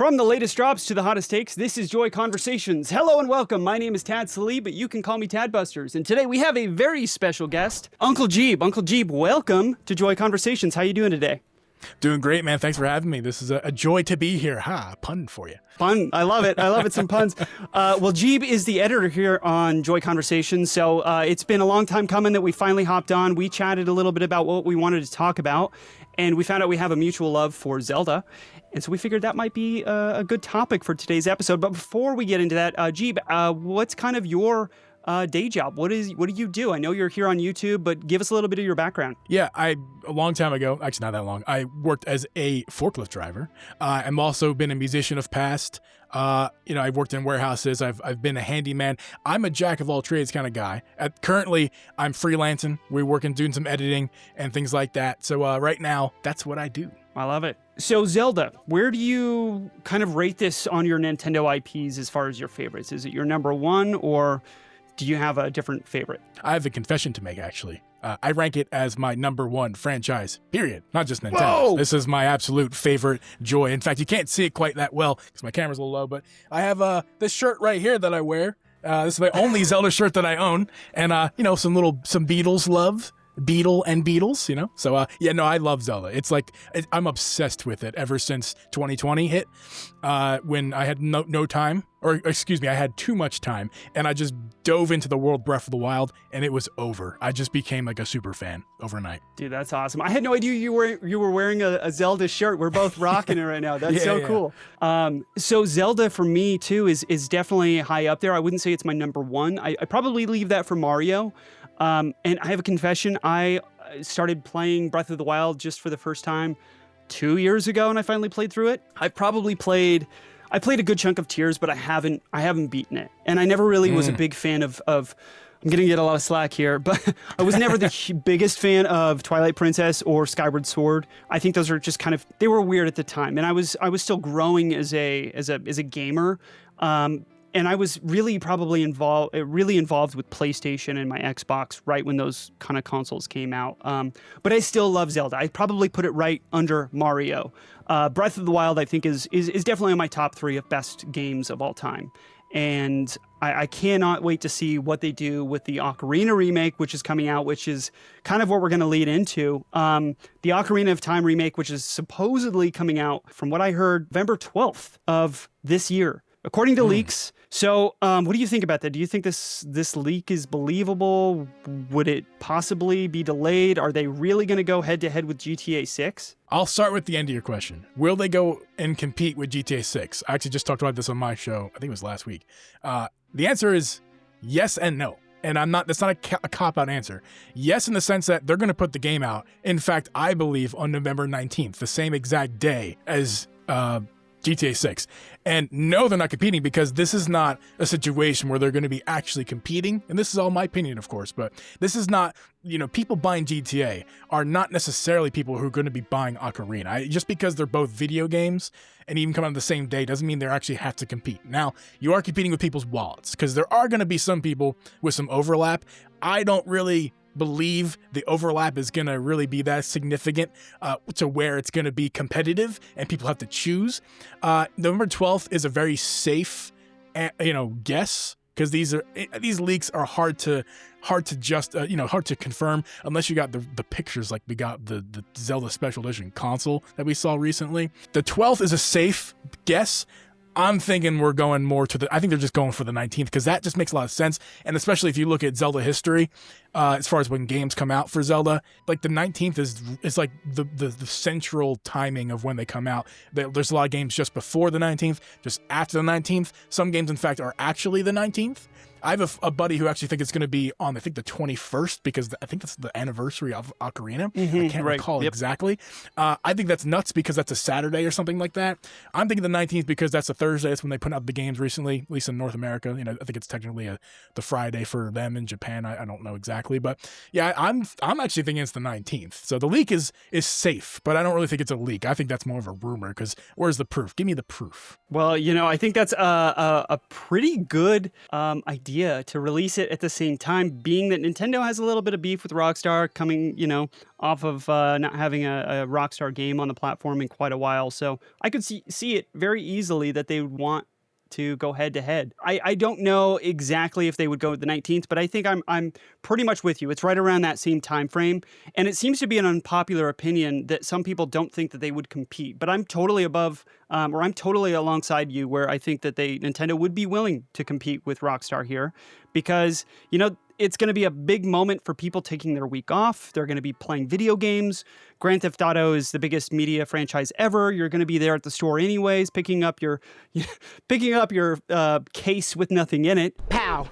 From the latest drops to the hottest takes, this is Joy Conversations. Hello and welcome. My name is Tad Salee, but you can call me Tadbusters. And today we have a very special guest, Uncle Geeb. Uncle Geeb, welcome to Joy Conversations. How you doing today? Doing great, man. Thanks for having me. This is a joy to be here. Pun for you. Pun. I love it. I love it. Some puns. Well, Geeb is the editor here on Joy Conversations. So it's been a long time coming that we finally hopped on. We chatted a little bit about what we wanted to talk about, and we found out we have a mutual love for Zelda. And so we figured that might be a good topic for today's episode. But before we get into that, Geeb, what's kind of your day job? What do you do? I know you're here on YouTube, but give us a little bit of your background. Yeah, a long time ago, actually not that long, I worked as a forklift driver. I've also been a musician of past. I've worked in warehouses. I've been a handyman. I'm a jack of all trades kind of guy. Currently, I'm freelancing. We're working, doing some editing and things like that. So right now, that's what I do. I love it. So Zelda, where do you kind of rate this on your Nintendo IPs as far as your favorites? Is it your number one, or do you have a different favorite? I have a confession to make, actually. I rank it as my number one franchise, period. Not just Nintendo. Whoa! This is my absolute favorite joy. In fact, you can't see it quite that well because my camera's a little low, but I have this shirt right here that I wear. This is the only Zelda shirt that I own. And, some Beatles love. Beetle and Beatles, So, I love Zelda. It's like, I'm obsessed with it ever since 2020 hit, when I had no time, or excuse me, I had too much time, and I just dove into the world Breath of the Wild, and it was over. I just became like a super fan overnight. Dude, that's awesome. I had no idea you were wearing a Zelda shirt. We're both rocking it right now. That's cool. So Zelda for me too is definitely high up there. I wouldn't say it's my number one. I probably leave that for Mario. And I have a confession. I started playing Breath of the Wild just for the first time 2 years ago, and I finally played through it. I played a good chunk of Tears, but I haven't beaten it. And I never really was a big fan of I'm going to get a lot of slack here, but I was never the biggest fan of Twilight Princess or Skyward Sword. I think those are just they were weird at the time. And I was still growing as a gamer. And I was really involved with PlayStation and my Xbox right when those kind of consoles came out. But I still love Zelda. I'd probably put it right under Mario. Breath of the Wild, I think, is definitely in my top 3 of best games of all time. And I cannot wait to see what they do with the Ocarina remake, which is coming out, which is kind of what we're going to lead into. The Ocarina of Time remake, which is supposedly coming out, from what I heard, November 12th of this year, according to leaks. So what do you think about that? Do you think this leak is believable? Would it possibly be delayed? Are they really going to go head-to-head with GTA 6? I'll start with the end of your question. Will they go and compete with GTA 6? I actually just talked about this on my show. I think it was last week. The answer is yes and no. And that's not a cop-out answer. Yes, in the sense that they're going to put the game out. In fact, I believe on November 19th, the same exact day as GTA 6. And no, they're not competing, because this is not a situation where they're going to be actually competing. And this is all my opinion, of course, but this is not, people buying GTA are not necessarily people who are going to be buying Ocarina. Just because they're both video games and even come out on the same day doesn't mean they actually have to compete. Now, you are competing with people's wallets, because there are going to be some people with some overlap. I don't really believe the overlap is going to really be that significant to where it's going to be competitive and people have to choose. November 12th is a very safe, guess, because these leaks are hard to confirm unless you got the pictures like we got the Zelda Special Edition console that we saw recently. The 12th is a safe guess. I'm thinking we're going more I think they're just going for the 19th, because that just makes a lot of sense. And especially if you look at Zelda history, as far as when games come out for Zelda, like the 19th is like the central timing of when they come out. There's a lot of games just before the 19th, just after the 19th. Some games, in fact, are actually the 19th. I have a buddy who actually thinks it's going to be on, I think, the 21st, because I think that's the anniversary of Ocarina. I can't recall exactly. I think that's nuts, because that's a Saturday or something like that. I'm thinking the 19th because that's a Thursday. That's when they put out the games recently, at least in North America. I think it's technically the Friday for them in Japan. I don't know exactly. But yeah, I'm actually thinking it's the 19th. So the leak is safe, but I don't really think it's a leak. I think that's more of a rumor, because where's the proof? Give me the proof. Well, I think that's a pretty good idea idea to release it at the same time, being that Nintendo has a little bit of beef with Rockstar coming, off of not having a Rockstar game on the platform in quite a while. So I could see it very easily that they would want to go head to head. I don't know exactly if they would go with the 19th, but I think I'm pretty much with you. It's right around that same time frame, and it seems to be an unpopular opinion that some people don't think that they would compete. But I'm totally I'm totally alongside you, where I think that Nintendo would be willing to compete with Rockstar here, because it's going to be a big moment for people taking their week off. They're going to be playing video games. Grand Theft Auto is the biggest media franchise ever. You're going to be there at the store anyways, picking up your case with nothing in it. Pow!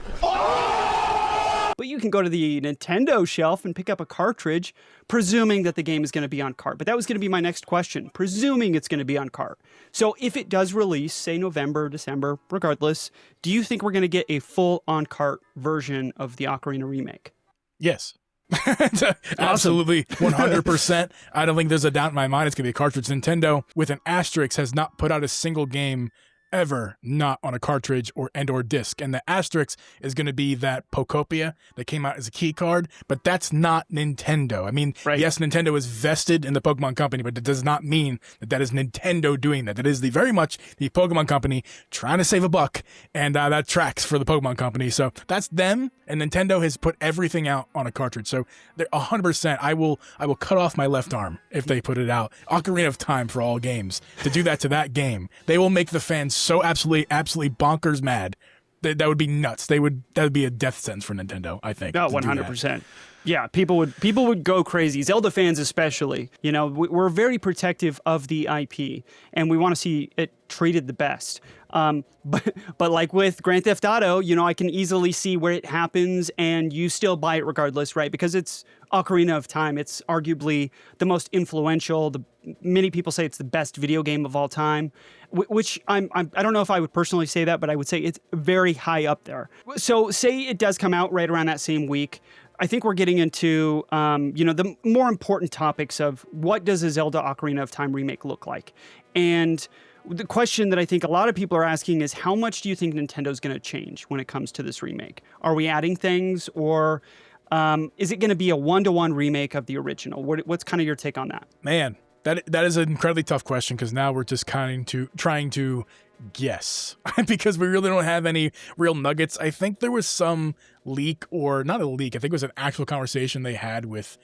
But you can go to the Nintendo shelf and pick up a cartridge, presuming that the game is going to be on cart. But that was going to be my next question, presuming it's going to be on cart. So if it does release, say November, December, regardless, do you think we're going to get a full on-cart version of the Ocarina remake? Yes. Absolutely, 100%. I don't think there's a doubt in my mind it's going to be a cartridge. Nintendo, with an asterisk, has not put out a single game ever not on a cartridge or disc, and the asterisk is going to be that Pocopia that came out as a key card, but that's not Nintendo. I mean, right. Yes, Nintendo is vested in the Pokemon Company, but it does not mean that is Nintendo doing that. That is very much the Pokemon Company trying to save a buck, and that tracks for the Pokemon Company. So that's them, and Nintendo has put everything out on a cartridge. So they're 100%. I will cut off my left arm if they put it out. Ocarina of Time for all games. To do that to that game, they will make the fans so absolutely bonkers mad that would be nuts. That would be a death sentence for Nintendo, I think. No, 100%. Yeah, people would go crazy. Zelda fans especially. We're very protective of the IP, and we want to see it treated the best. But like with Grand Theft Auto, I can easily see where it happens, and you still buy it regardless, right? Because it's Ocarina of Time. It's arguably the most influential. Many people say it's the best video game of all time, which I don't know if I would personally say that, but I would say it's very high up there. So say it does come out right around that same week. I think we're getting into, the more important topics of what does a Zelda Ocarina of Time remake look like? And the question that I think a lot of people are asking is, how much do you think Nintendo's going to change when it comes to this remake? Are we adding things, or is it going to be a one-to-one remake of the original? What's kind of your take on that? Man, that is an incredibly tough question, because now we're just trying to guess because we really don't have any real nuggets. I think there was some leak, or not a leak, I think it was an actual conversation they had with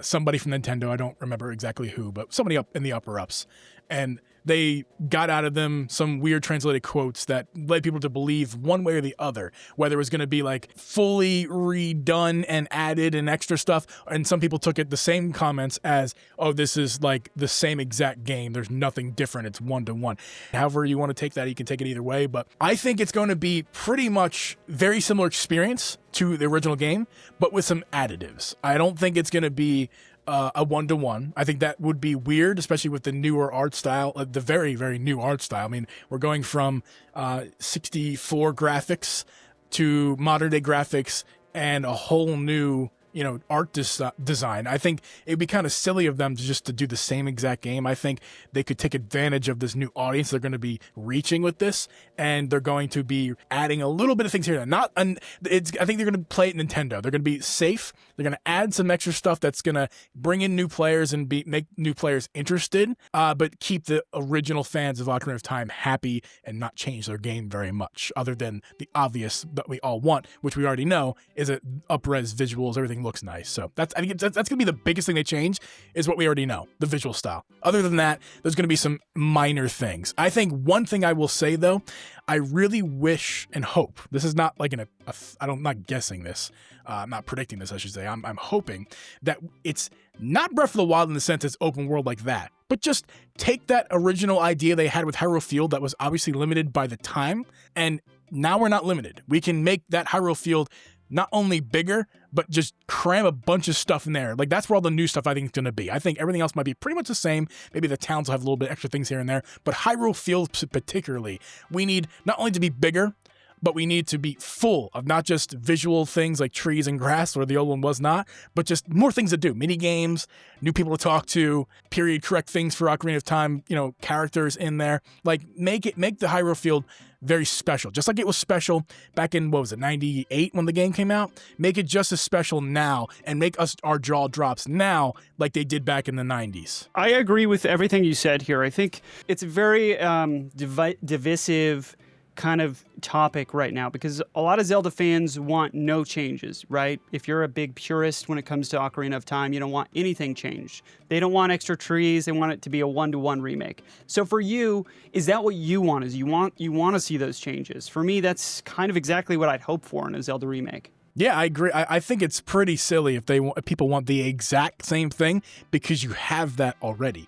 somebody from Nintendo. I don't remember exactly who, but somebody up in the upper ups, and they got out of them some weird translated quotes that led people to believe one way or the other, whether it was going to be like fully redone and added and extra stuff. And some people took it, the same comments, as, oh, this is like the same exact game. There's nothing different. It's one-to-one. However you want to take that, you can take it either way. But I think it's going to be pretty much very similar experience to the original game, but with some additives. I don't think it's going to be a one-to-one. I think that would be weird, especially with the newer art style, the very, very new art style. I mean, we're going from 64 graphics to modern-day graphics and a whole new art design. I think it'd be kind of silly of them to do the same exact game. I think they could take advantage of this new audience they're going to be reaching with this, and they're going to be adding a little bit of things here. I think they're going to play it Nintendo. They're going to be safe. They're going to add some extra stuff that's going to bring in new players and make new players interested, but keep the original fans of Ocarina of Time happy and not change their game very much, other than the obvious that we all want, which we already know is up-res visuals, everything looks nice. So I think that's going to be the biggest thing they change, is what we already know, the visual style. Other than that, there's going to be some minor things. I think one thing I will say, though, I really wish and hope, this is not like I'm not guessing this, I'm not predicting this, I should say. I'm hoping that it's not Breath of the Wild in the sense it's open world like that, but just take that original idea they had with Hyrule Field that was obviously limited by the time, and now we're not limited. We can make that Hyrule Field not only bigger, but just cram a bunch of stuff in there. Like, that's where all the new stuff I think is going to be. I think everything else might be pretty much the same. Maybe the towns will have a little bit extra things here and there, but Hyrule Field particularly, we need not only to be bigger, but we need to be full of not just visual things like trees and grass, where the old one was not, but just more things to do. Mini games, new people to talk to, period correct things for Ocarina of Time, characters in there. Like, make the Hyrule Field very special. Just like it was special back in, 98 when the game came out? Make it just as special now and make our jaw drops now like they did back in the 90s. I agree with everything you said here. I think it's a very divisive kind of topic right now because a lot of Zelda fans want no changes, right? If you're a big purist when it comes to Ocarina of Time, you don't want anything changed. They don't want extra trees. They want it to be a 1-to-1 remake. So for you, is that what you want? Is you want to see those changes? For me, that's kind of exactly what I'd hope for in a Zelda remake. Yeah, I agree. I think it's pretty silly if people want the exact same thing because you have that already.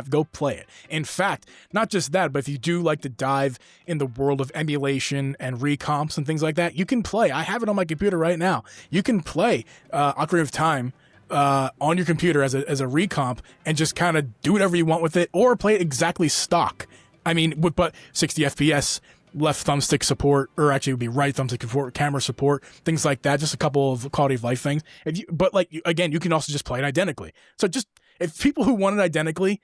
Go play it. In fact, not just that, but if you do like to dive in the world of emulation and recomps and things like that, you can play. I have it on my computer right now. You can play Ocarina of Time on your computer as a recomp and just kind of do whatever you want with it, or play it exactly stock. I mean, but 60 FPS. Left thumbstick support, or actually it would be right thumbstick support, camera support, things like that. Just a couple of quality of life things. Again, you can also just play it identically. So just if people who want it identically,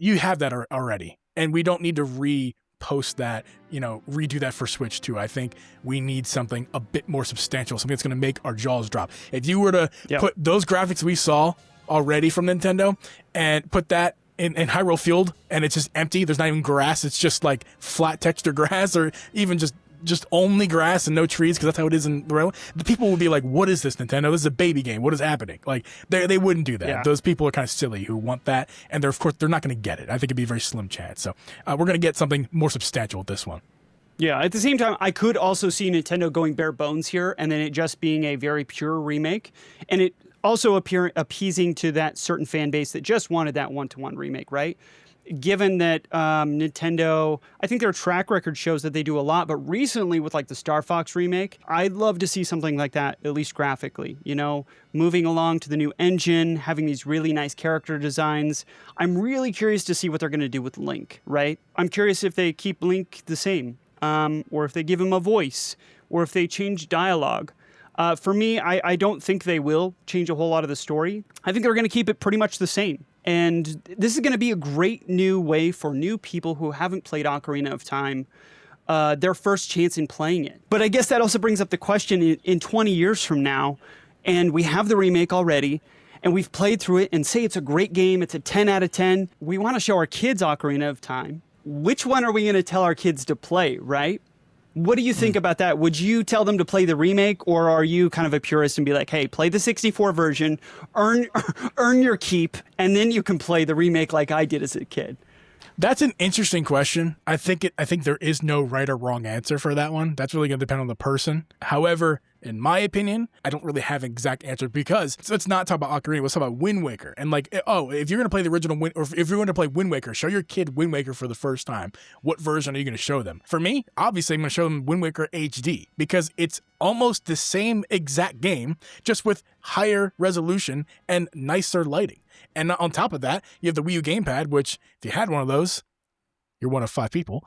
you have that already, and we don't need to repost that, redo that for Switch 2. I think we need something a bit more substantial, something that's going to make our jaws drop. If you were to put those graphics we saw already from Nintendo and put that in Hyrule Field, and it's just empty. There's not even grass. It's just like flat texture grass, or even just only grass and no trees, because that's how it is in the real. The people will be like, "What is this, Nintendo? This is a baby game. What is happening?" Like they wouldn't do that. Yeah. Those people are kind of silly who want that, and they're not going to get it. I think it'd be a very slim chance. So we're going to get something more substantial with this one. Yeah, at the same time, I could also see Nintendo going bare bones here, and then it just being a very pure remake, and it also appeasing to that certain fan base that just wanted that 1-to-1 remake, right? Given that Nintendo, I think their track record shows that they do a lot, but recently with like the Star Fox remake, I'd love to see something like that, at least graphically, moving along to the new engine, having these really nice character designs. I'm really curious to see what they're going to do with Link, right? I'm curious if they keep Link the same, or if they give him a voice, or if they change dialogue. For me, I don't think they will change a whole lot of the story. I think they're going to keep it pretty much the same. And this is going to be a great new way for new people who haven't played Ocarina of Time, their first chance in playing it. But I guess that also brings up the question in 20 years from now, and we have the remake already, and we've played through it and say it's a great game, it's a 10 out of 10. We want to show our kids Ocarina of Time. Which one are we going to tell our kids to play, right? What do you think about that? Would you tell them to play the remake, or are you kind of a purist and be like, hey, play the 64 version, earn your keep, and then you can play the remake like I did as a kid? That's an interesting question. I think there is no right or wrong answer for that one. That's really going to depend on the person. However, in my opinion, I don't really have an exact answer, because let's not talk about Ocarina. Let's talk about Wind Waker. And if you're going to play the original or if you're going to play Wind Waker, show your kid Wind Waker for the first time. What version are you going to show them? For me, obviously, I'm going to show them Wind Waker HD, because it's almost the same exact game, just with higher resolution and nicer lighting. And on top of that, you have the Wii U gamepad, which if you had one of those, you're one of 5 people.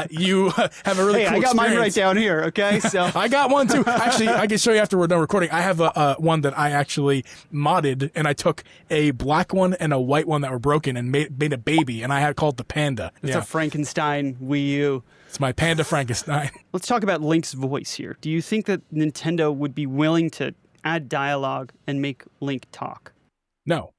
You have a really cool I got experience. mine right down here, okay? So I got one too. Actually, I can show you after we're done recording. I have one that I actually modded, and I took a black one and a white one that were broken and made a baby, and I had called the Panda. It's a Frankenstein Wii U. It's my Panda Frankenstein. Let's talk about Link's voice here. Do you think that Nintendo would be willing to add dialogue and make Link talk? No.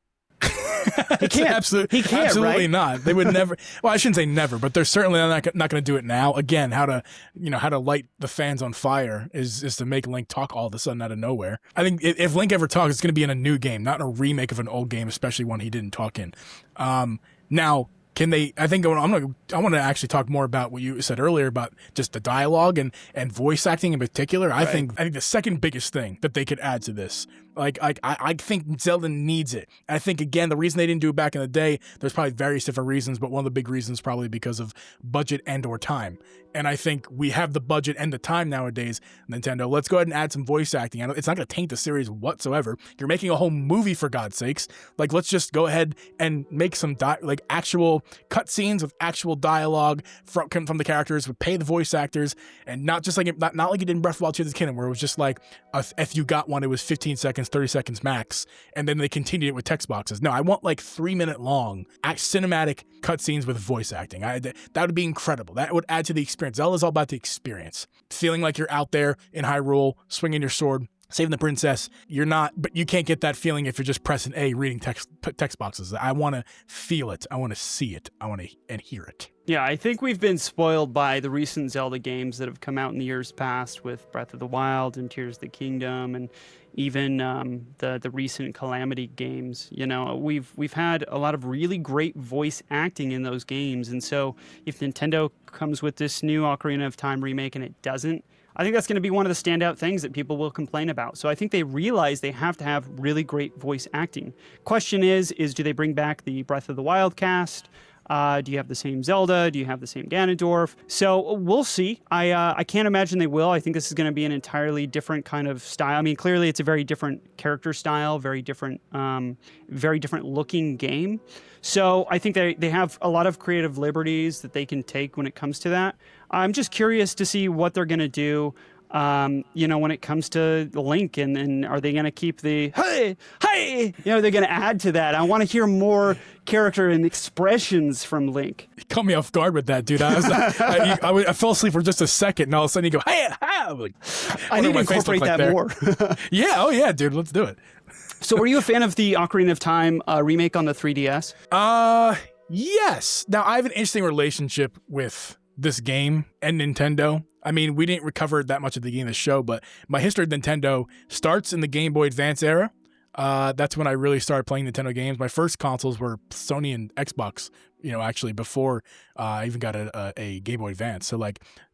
He can't. Absolutely right? not. They would never. Well, I shouldn't say never, but they're certainly not going to do it now. Again, how to light the fans on fire is to make Link talk all of a sudden out of nowhere. I think if Link ever talks, it's going to be in a new game, not in a remake of an old game, especially one he didn't talk in. Now, can they? I think I want to actually talk more about what you said earlier about just the dialogue and voice acting in particular. Right. I think the second biggest thing that they could add to this, I think Zelda needs it. I think, again, the reason they didn't do it back in the day, there's probably various different reasons, but one of the big reasons probably because of budget and or time. And I think we have the budget and the time nowadays, Nintendo. Let's go ahead and add some voice acting. It's not going to taint the series whatsoever. You're making a whole movie, for God's sakes. Let's just go ahead and make some actual cutscenes with actual dialogue from the characters, would pay the voice actors, and not just not like you did in Breath of the Wild 2 as a kid, where it was just like, if you got one, it was 15 seconds seconds, 30 seconds max, and then they continued it with text boxes. No, I want like 3-minute long cinematic cutscenes with voice acting. That would be incredible. That would add to the experience. Zelda's all about the experience. Feeling like you're out there in Hyrule, swinging your sword, saving the princess. You're not, but you can't get that feeling if you're just pressing A, reading text boxes. I want to feel it. I want to see it. I want to and hear it. Yeah, I think we've been spoiled by the recent Zelda games that have come out in the years past with Breath of the Wild and Tears of the Kingdom, and even the recent Calamity games. You know, we've had a lot of really great voice acting in those games, and so if Nintendo comes with this new Ocarina of Time remake and it doesn't, I think that's going to be one of the standout things that people will complain about. So I think they realize they have to have really great voice acting. Question is do they bring back the Breath of the Wild cast? Do you have the same Zelda? Do you have the same Ganondorf? So we'll see. I can't imagine they will. I think this is going to be an entirely different kind of style. I mean, clearly it's a very different character style, very different looking game. So I think they have a lot of creative liberties that they can take when it comes to that. I'm just curious to see what they're going to do. When it comes to Link, and are they going to keep the hey, they're going to add to that. I want to hear more character and expressions from Link. You caught me off guard with that, dude. I fell asleep for just a second, and all of a sudden you go, hey, like, I need to incorporate that more. Yeah, oh yeah, dude, let's do it. So were you a fan of the Ocarina of Time remake on the 3DS? Yes. Now, I have an interesting relationship with this game and Nintendo. I mean, we didn't recover that much of the game in the show, but my history with Nintendo starts in the Game Boy Advance era. That's when I really started playing Nintendo games. My first consoles were Sony and Xbox, actually before I even got a Game Boy Advance. So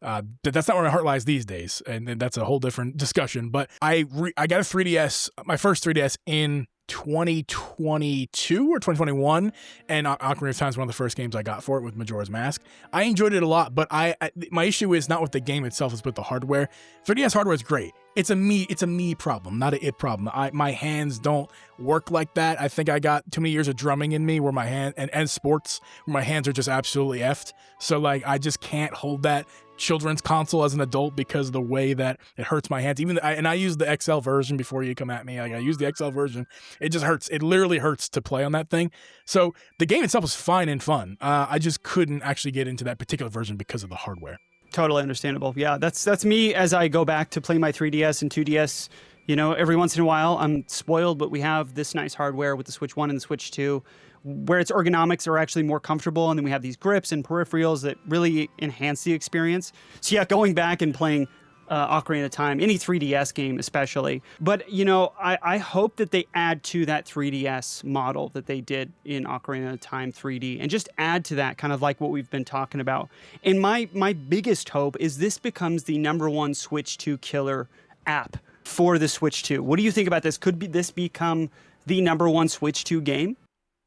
that's not where my heart lies these days. And that's a whole different discussion. But I got a 3DS, my first 3DS in 2022 or 2021, and Ocarina of Time is one of the first games I got for it with Majora's Mask. I enjoyed it a lot, but my issue is not with the game itself, it's with the hardware. 3DS hardware is great. It's a me problem, not an it problem. My hands don't work like that. I think I got too many years of drumming in me where my hand and sports where my hands are just absolutely effed. So I just can't hold that children's console as an adult because of the way that it hurts my hands. I use the XL version before you come at me. I use the XL version. It just hurts. It literally hurts to play on that thing. So the game itself was fine and fun. I just couldn't actually get into that particular version because of the hardware. Totally understandable. Yeah, that's me as I go back to play my 3DS and 2DS. Every once in a while, I'm spoiled, but we have this nice hardware with the Switch 1 and the Switch 2, where its ergonomics are actually more comfortable, and then we have these grips and peripherals that really enhance the experience. So yeah, going back and playing Ocarina of Time, any 3DS game especially. But, I hope that they add to that 3DS model that they did in Ocarina of Time 3D and just add to that, kind of like what we've been talking about. And my biggest hope is this becomes the #1 Switch 2 killer app for the Switch 2. What do you think about this? Could this become the #1 Switch 2 game?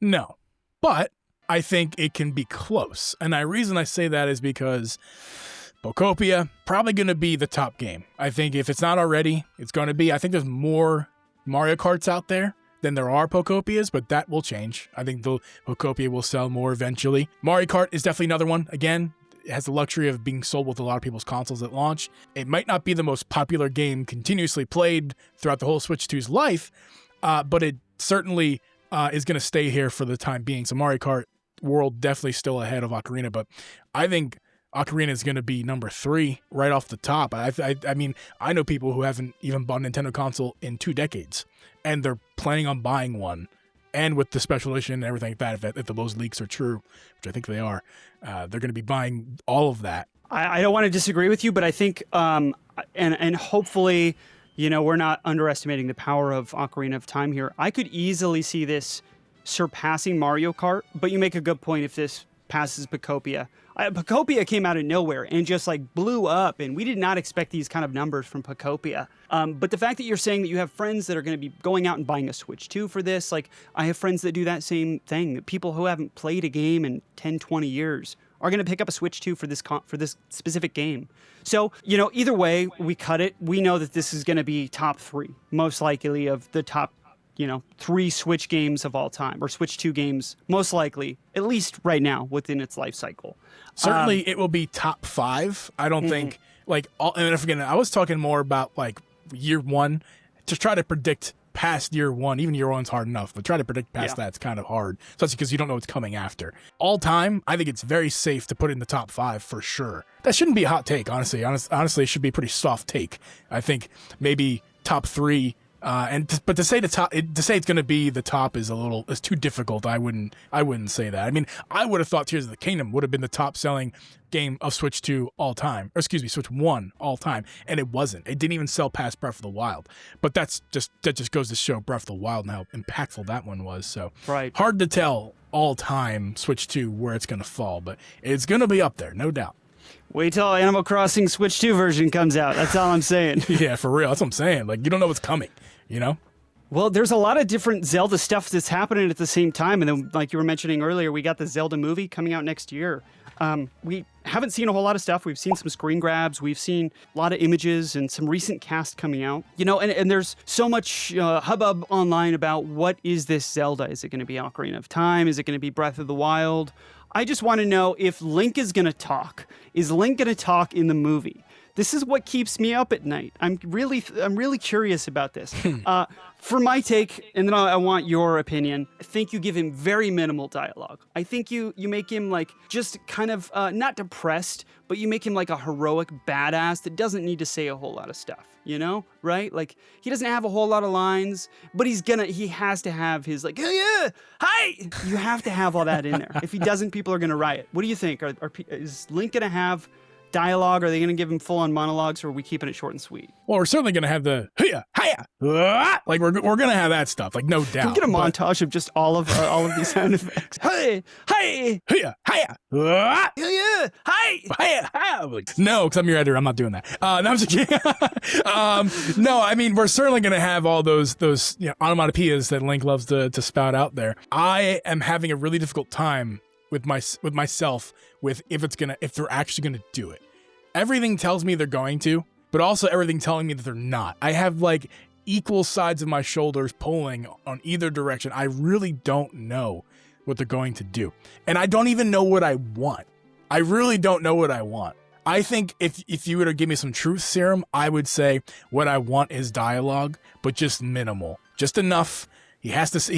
No, but I think it can be close. And the reason I say that is because Pokopia, probably going to be the top game. I think if it's not already, it's going to be. I think there's more Mario Karts out there than there are Pokopias, but that will change. I think the Pokopia will sell more eventually. Mario Kart is definitely another one. Again, it has the luxury of being sold with a lot of people's consoles at launch. It might not be the most popular game continuously played throughout the whole Switch 2's life, but it certainly is going to stay here for the time being. So Mario Kart World definitely still ahead of Ocarina, but I think Ocarina is going to be number 3 right off the top. I mean, I know people who haven't even bought a Nintendo console in 2 decades, and they're planning on buying one. And with the special edition and everything like that, if those leaks are true, which I think they are, they're going to be buying all of that. I don't want to disagree with you, but I think, and hopefully, we're not underestimating the power of Ocarina of Time here. I could easily see this surpassing Mario Kart, but you make a good point if this passes Pokopia. Pokopia came out of nowhere and just blew up, and we did not expect these kind of numbers from Pokopia. But the fact that you're saying that you have friends that are going to be going out and buying a Switch 2 for this, I have friends that do that same thing. People who haven't played a game in 10, 20 years are going to pick up a Switch 2 for this specific game. So, either way, we cut it. We know that this is going to be top 3, most likely, of the top 3 Switch games of all time, or Switch 2 games, most likely, at least right now, within its life cycle. Certainly, it will be top 5. I don't think, and again, I was talking more about year 1 to try to predict past year one. Even year one's hard enough, but try to predict past that's kind of hard, especially because you don't know what's coming after. All time, I think it's very safe to put it in the top 5 for sure. That shouldn't be a hot take, honestly. Honestly, it should be a pretty soft take. I think maybe top 3. But to say to say it's going to be the top is too difficult. I wouldn't say that. I mean, I would have thought Tears of the Kingdom would have been the top selling game of Switch 2 all time, or excuse me, Switch 1 all time, and it wasn't. It didn't even sell past Breath of the Wild. But that just goes to show Breath of the Wild and how impactful that one was. So hard to tell all time Switch 2 where it's going to fall, but it's going to be up there, no doubt. Wait till Animal Crossing Switch 2 version comes out. That's all I'm saying. Yeah, for real. That's what I'm saying. Like, you don't know what's coming, you know? Well, there's a lot of different Zelda stuff that's happening at the same time. And then, like you were mentioning earlier, we got the Zelda movie coming out next year. We haven't seen a whole lot of stuff. We've seen some screen grabs. We've seen a lot of images and some recent cast coming out. You know, and there's so much hubbub online about what is this Zelda? Is it going to be Ocarina of Time? Is it going to be Breath of the Wild? I just want to know if Link is going to talk. Is Link going to talk in the movie? This is what keeps me up at night. I'm really curious about this. For my take, and then I want your opinion, I think you give him very minimal dialogue. I think you make him like just kind of not depressed, but you make him like a heroic badass that doesn't need to say a whole lot of stuff, you know? Right? Like he doesn't have a whole lot of lines, but he has to have his like, hey, yeah, hi! You have to have all that in there. If he doesn't, people are going to riot. What do you think? Is Link going to have dialogue? Are they going to give him full-on monologues, or are we keeping it short and sweet? Well, we're certainly going to have the hiya, hiya, like we're going to have that stuff, like no doubt. Can we get a montage of just all of these sound effects? Hey, hey, hiya, hiya, hiya, hi, hiya, hiya. No, because I'm your editor. I'm not doing that. No, I'm just kidding. No, I mean we're certainly going to have all those onomatopoeias that Link loves to spout out there. I am having a really difficult time with myself if they're actually gonna do it. Everything tells me they're going to, but also everything telling me that they're not. I have like equal sides of my shoulders pulling on either direction. I really don't know what they're going to do. And I don't even know what I want. I really don't know what I want. I think if you were to give me some truth serum, I would say what I want is dialogue, but just minimal. Just enough. He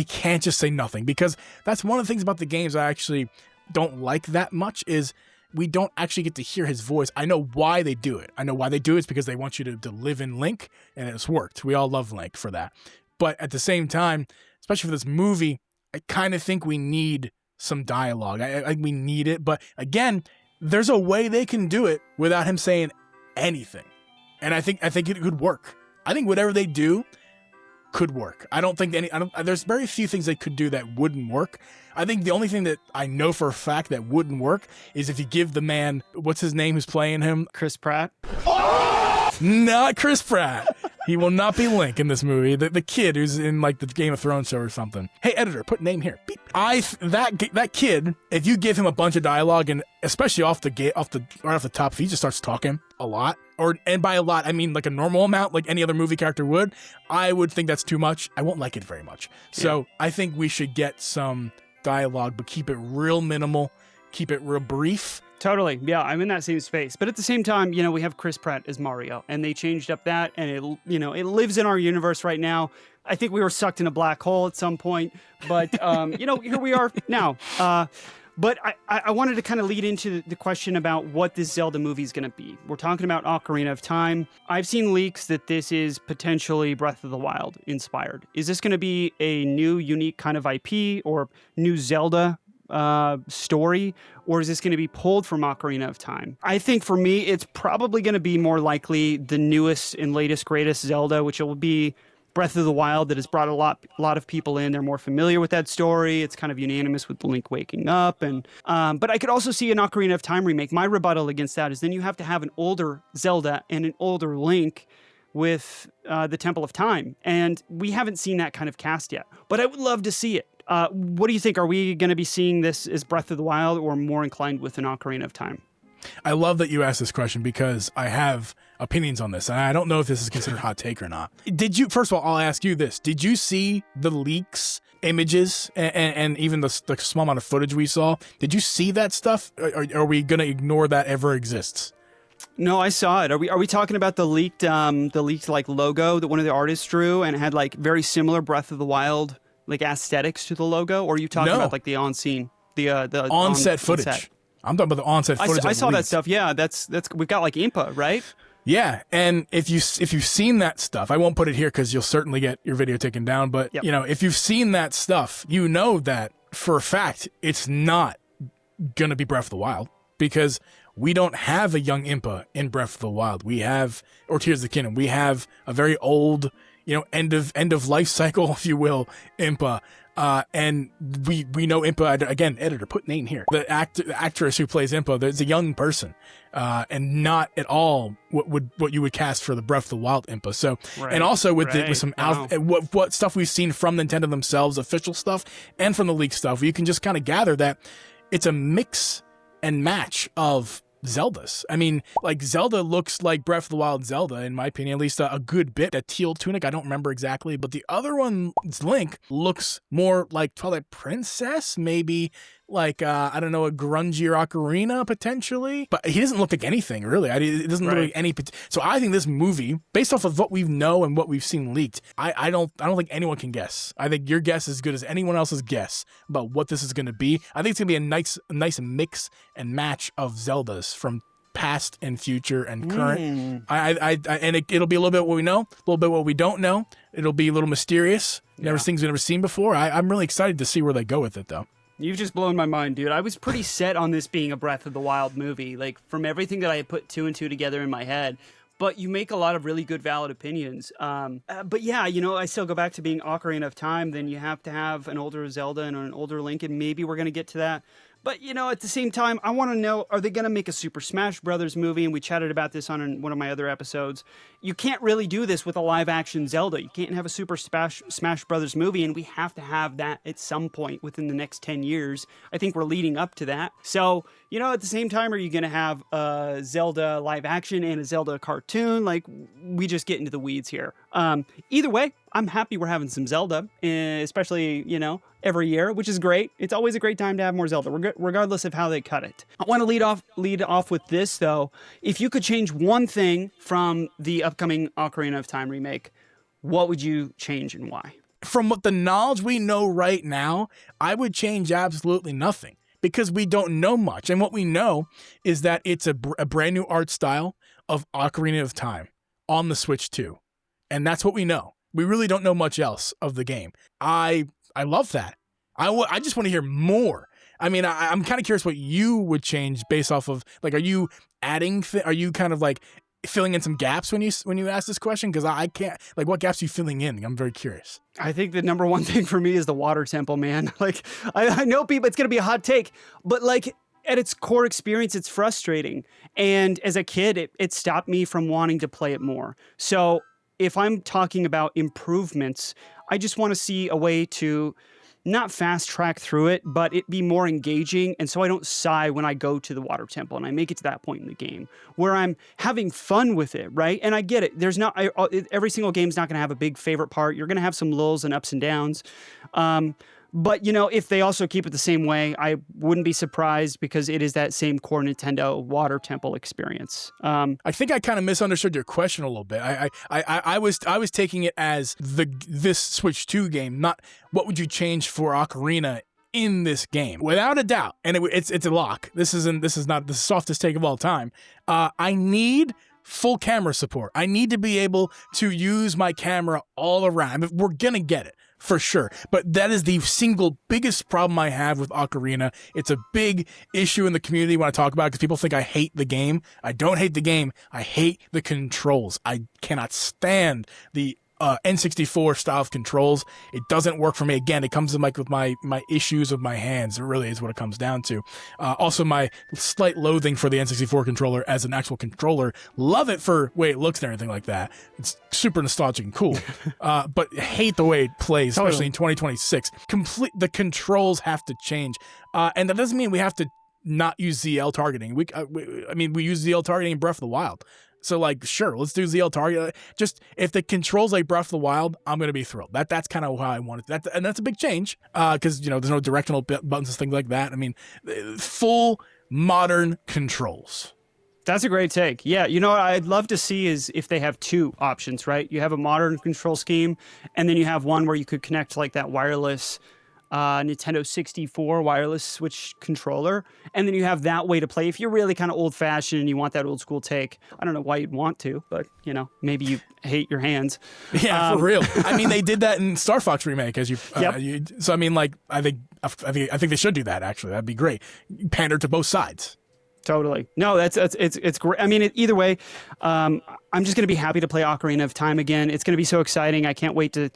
can't just say nothing, because that's one of the things about the games I actually don't like that much is we don't actually get to hear his voice. I know why they do it. It's because they want you to live in Link, and it's worked. We all love Link for that. But at the same time, especially for this movie, I kind of think we need some dialogue. We need it. But again, there's a way they can do it without him saying anything. And I think it could work. I think whatever they do could work. There's very few things they could do that wouldn't work. I think the only thing that I know for a fact that wouldn't work is if you give the man, what's his name who's playing him? Chris Pratt? Not Chris Pratt. He will not be Link in this movie. The kid who's in like the Game of Thrones show or something. Hey, editor, put name here. Beep. That kid, if you give him a bunch of dialogue, and especially right off the top, if he just starts talking a lot, and by a lot I mean like a normal amount, like any other movie character would, I would think that's too much. I won't like it very much. So I think we should get some dialogue, but keep it real minimal, keep it real brief. Totally. Yeah, I'm in that same space. But at the same time, we have Chris Pratt as Mario, and they changed up that, and it lives in our universe right now. I think we were sucked in a black hole at some point, but here we are now. But I wanted to kind of lead into the question about what this Zelda movie is going to be. We're talking about Ocarina of Time. I've seen leaks that this is potentially Breath of the Wild inspired. Is this going to be a new, unique kind of IP or new Zelda story, or is this going to be pulled from Ocarina of Time? I think for me, it's probably going to be more likely the newest and latest, greatest Zelda, which will be Breath of the Wild, that has brought a lot of people in. They're more familiar with that story. It's kind of unanimous with Link waking up. And but I could also see an Ocarina of Time remake. My rebuttal against that is then you have to have an older Zelda and an older Link with the Temple of Time. And we haven't seen that kind of cast yet. But I would love to see it. What do you think? Are we going to be seeing this as Breath of the Wild, or more inclined with an Ocarina of Time? I love that you asked this question, because I have opinions on this, and I don't know if this is considered hot take or not. First of all, I'll ask you this. Did you see the leaks, images, and even the small amount of footage we saw? Did you see that stuff? Are we going to ignore that ever exists? No, I saw it. Are we talking about the leaked like logo that one of the artists drew and it had like very similar Breath of the Wild like aesthetics to the logo? Or are you talking No. about like the on scene, the On-set footage. on-set? I'm talking about the on-set footage. I saw that stuff. Yeah, that's we've got like Impa, right? Yeah, and if you've seen that stuff, I won't put it here because you'll certainly get your video taken down. But Yep. you know, if you've seen that stuff, you know that for a fact it's not gonna be Breath of the Wild because we don't have a young Impa in Breath of the Wild. We have, or Tears of the Kingdom. We have a very old, you know, end of life cycle, if you will, Impa. And we know Impa, again, editor, put name here. The actress who plays Impa, there's a young person, and not at all what you would cast for the Breath of the Wild Impa. So, Right, and also with right. some Wow. what stuff we've seen from Nintendo themselves, official stuff, and from the leaked stuff, you can just kind of gather that it's a mix and match of Zeldas. I mean, like Zelda looks like Breath of the Wild Zelda, in my opinion, at least a good bit. That teal tunic, I don't remember exactly, but the other one's Link looks more like Twilight Princess, maybe like, I don't know, a grungier Ocarina potentially, but he doesn't look like anything really. It doesn't look Right. like any, so I think this movie, based off of what we know and what we've seen leaked, I don't think anyone can guess. I think your guess is as good as anyone else's guess about what this is going to be. I think it's going to be a nice mix and match of Zeldas from past and future and current. And it'll be a little bit what we know, a little bit what we don't know. It'll be a little mysterious. Things we've never seen before. I'm really excited to see where they go with it though. You've just blown my mind, dude. I was pretty set on this being a Breath of the Wild movie, like from everything that I had put two and two together in my head. But you make a lot of really good, valid opinions. But yeah, you know, I still go back to being Ocarina of Time. Then you have to have an older Zelda and an older Link, and maybe we're going to get to that. But, you know, at the same time, I want to know, are they going to make a Super Smash Brothers movie? And we chatted about this on one of my other episodes. You can't really do this with a live-action Zelda. You can't have a Super Smash Brothers movie, and we have to have that at some point within the next 10 years. I think we're leading up to that. So, you know, at the same time, are you going to have a Zelda live-action and a Zelda cartoon? Like, we just get into the weeds here. Either way, I'm happy we're having some Zelda, especially, you know, every year, which is great. It's always a great time to have more Zelda, regardless of how they cut it. I want to lead off with this, though. If you could change one thing from the upcoming Ocarina of Time remake, what would you change and why? From what the knowledge we know right now, I would change absolutely nothing because we don't know much. And what we know is that it's a brand new art style of Ocarina of Time on the Switch 2. And that's what we know. We really don't know much else of the game. I love that. I just want to hear more. I mean, I'm kind of curious what you would change based off of, like, are you adding, are you kind of like filling in some gaps when you ask this question? Because I can't, like, what gaps are you filling in? I'm very curious. I think the number one thing for me is the water temple, man. Like, I know people, it's going to be a hot take, but like, at its core experience, it's frustrating. And as a kid, it stopped me from wanting to play it more. So if I'm talking about improvements, I just want to see a way to not fast track through it, but it be more engaging. And so I don't sigh when I go to the water temple and I make it to that point in the game where I'm having fun with it, right? And I get it. There's not, every single game's not going to have a big favorite part. You're going to have some lulls and ups and downs. But, you know, if they also keep it the same way, I wouldn't be surprised because it is that same core Nintendo water temple experience. I think I kind of misunderstood your question a little bit. I was taking it as this Switch 2 game, not what would you change for Ocarina in this game, without a doubt. And it's a lock. This is not the softest take of all time. I need full camera support. I need to be able to use my camera all around. We're gonna get it. For sure. But that is the single biggest problem I have with Ocarina. It's a big issue in the community when I talk about it because people think I hate the game. I don't hate the game. I hate the controls. I cannot stand the N64 style of controls. It doesn't work for me. Again, it comes in like with my issues of my hands. It really is what it comes down to. Also, my slight loathing for the N64 controller as an actual controller. Love it for the way it looks and everything like that. It's super nostalgic and cool. But hate the way it plays, especially in 2026. The controls have to change. And that doesn't mean we have to not use ZL targeting. We use ZL targeting in Breath of the Wild. So, like, sure, let's do ZL target. Just if the controls like Breath of the Wild, I'm gonna be thrilled. That's kind of how I want it. And that's a big change because you know there's no directional buttons and things like that. I mean, full modern controls. That's a great take. Yeah, you know what I'd love to see is if they have two options, right? You have a modern control scheme, and then you have one where you could connect like that wireless Nintendo 64 wireless Switch controller, and then you have that way to play. If you're really kind of old-fashioned and you want that old-school take, I don't know why you'd want to, but maybe you hate your hands. Yeah, for real. I mean, they did that in Star Fox Remake, as Yep. so I mean, like, I think they should do that. Actually, that'd be great. Pander to both sides. Totally. No, it's great. I mean, either way, I'm just gonna be happy to play Ocarina of Time again. It's gonna be so exciting. I can't wait to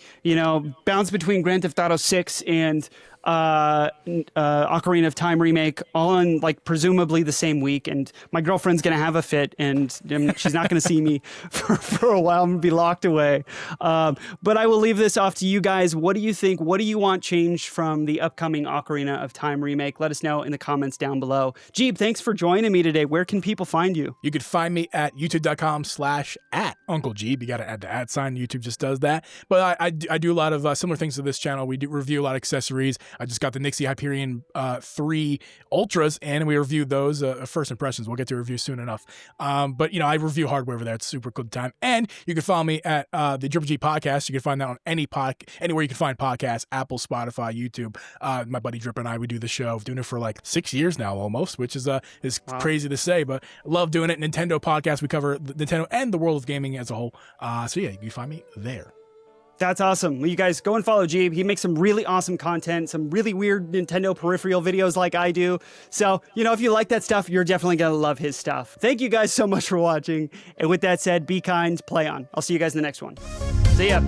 bounce between Grand Theft Auto 6 and Ocarina of Time remake, all in like presumably the same week. And my girlfriend's gonna have a fit, and she's not gonna see me for a while. I'm gonna be locked away. But I will leave this off to you guys. What do you think? What do you want changed from the upcoming Ocarina of Time remake? Let us know in the comments down below. Geeb, thanks for joining me today. Where can people find you? You could find me at youtube.com/@Uncle Geeb. You got to add the @ YouTube just does that. But I do a lot of similar things to this channel. We do review a lot of accessories. I just got the Nixie Hyperion 3 Ultras, and we reviewed those first impressions. We'll get to review soon enough. But I review hardware over there. It's super good time. And you can follow me at the Triple G Podcast. You can find that on anywhere you can find podcasts: Apple, Spotify, YouTube. My buddy Drip and I, we do the show. We've doing it for like 6 years now, almost, which is crazy to say, but love doing it. Nintendo Podcast. We cover Nintendo and the world of gaming as a whole. So yeah, you can find me there. That's awesome. Well, you guys go and follow Geeb. He makes some really awesome content, some really weird Nintendo peripheral videos like I do. So, if you like that stuff, you're definitely going to love his stuff. Thank you guys so much for watching. And with that said, be kind, play on. I'll see you guys in the next one. See ya.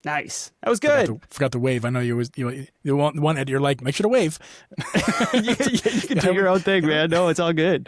Nice. That was good. Forgot to wave. I know you want one at your like. Make sure to wave. You can do your own thing, man. No, it's all good.